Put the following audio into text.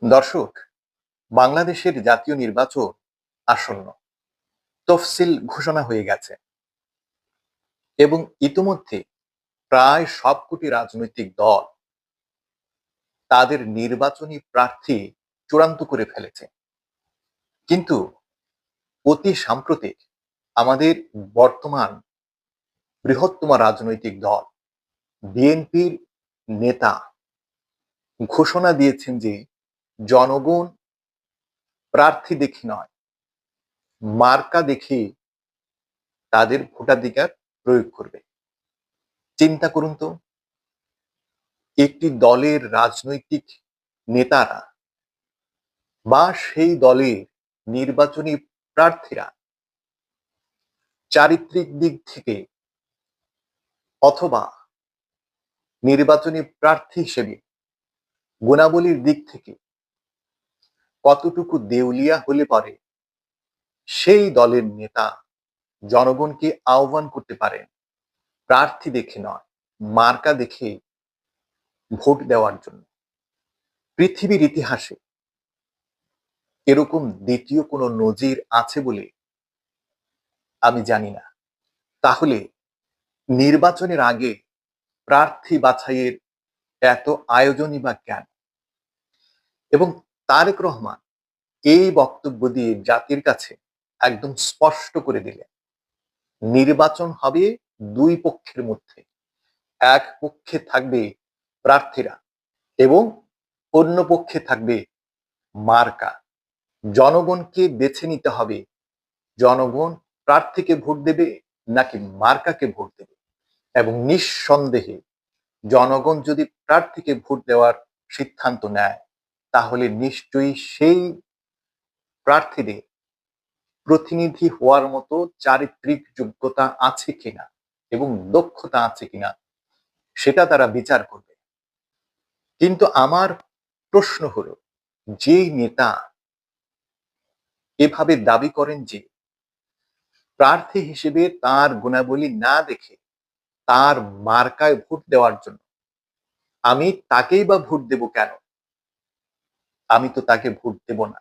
দর্শক, বাংলাদেশের জাতীয় নির্বাচন আসন্ন। তফসিল ঘোষণা হয়ে গেছে এবং ইতোমধ্যে প্রায় সবকটি রাজনৈতিক দল তাদের নির্বাচনী প্রার্থী চূড়ান্ত করে ফেলেছে। কিন্তু অতি সাম্প্রতিক আমাদের বর্তমান বৃহত্তম রাজনৈতিক দল বিএনপির নেতা ঘোষণা দিয়েছেন যে জনগণ প্রার্থী দেখে নয়, মার্কা দেখে তাদের ভোটাধিকার প্রয়োগ করবে। চিন্তা করুন তো, একটি দলের রাজনৈতিক নেতারা বা সেই দলের নির্বাচনী প্রার্থীরা চারিত্রিক দিক থেকে অথবা নির্বাচনী প্রার্থী হিসেবে গুণাবলীর দিক থেকে কতটুকু দেউলিয়া হলে পারে সেই দলের নেতা জনগণকে আহ্বান করতে পারেন প্রার্থী দেখে নয়, মার্কা দেখে ভোট দেওয়ার জন্য। পৃথিবীর ইতিহাসে এরকম দ্বিতীয় কোনো নজির আছে বলে আমি জানি না। তাহলে নির্বাচনের আগে প্রার্থী বাছাইয়ের এত আয়োজনই বা কেন? এবং তারেক রহমান এই বক্তব্য দিয়ে জাতির কাছে একদম স্পষ্ট করে দিলেন, নির্বাচন হবে দুই পক্ষের মধ্যে। এক পক্ষে থাকবে প্রার্থীরা এবং অন্য পক্ষে থাকবে মার্কা। জনগণকে বেছে নিতে হবে, জনগণ প্রার্থীকে ভোট দেবে নাকি মার্কাকে ভোট দেবে। এবং নিঃসন্দেহে জনগণ যদি প্রার্থীকে ভোট দেওয়ার সিদ্ধান্ত নেয়, তাহলে নিশ্চয়ই সেই প্রার্থীদের প্রতিনিধি হওয়ার মতো চারিত্রিক যোগ্যতা আছে কিনা এবং দক্ষতা আছে কিনা সেটা তারা বিচার করবে। কিন্তু আমার প্রশ্ন হলো, যেই নেতা এভাবে দাবি করেন যে প্রার্থী হিসেবে তার গুণাবলী না দেখে তার মার্কায় ভোট দেওয়ার জন্য আমি তাকেই বা ভোট দেব কেন? আমি তো তাকে ভোট দেব না।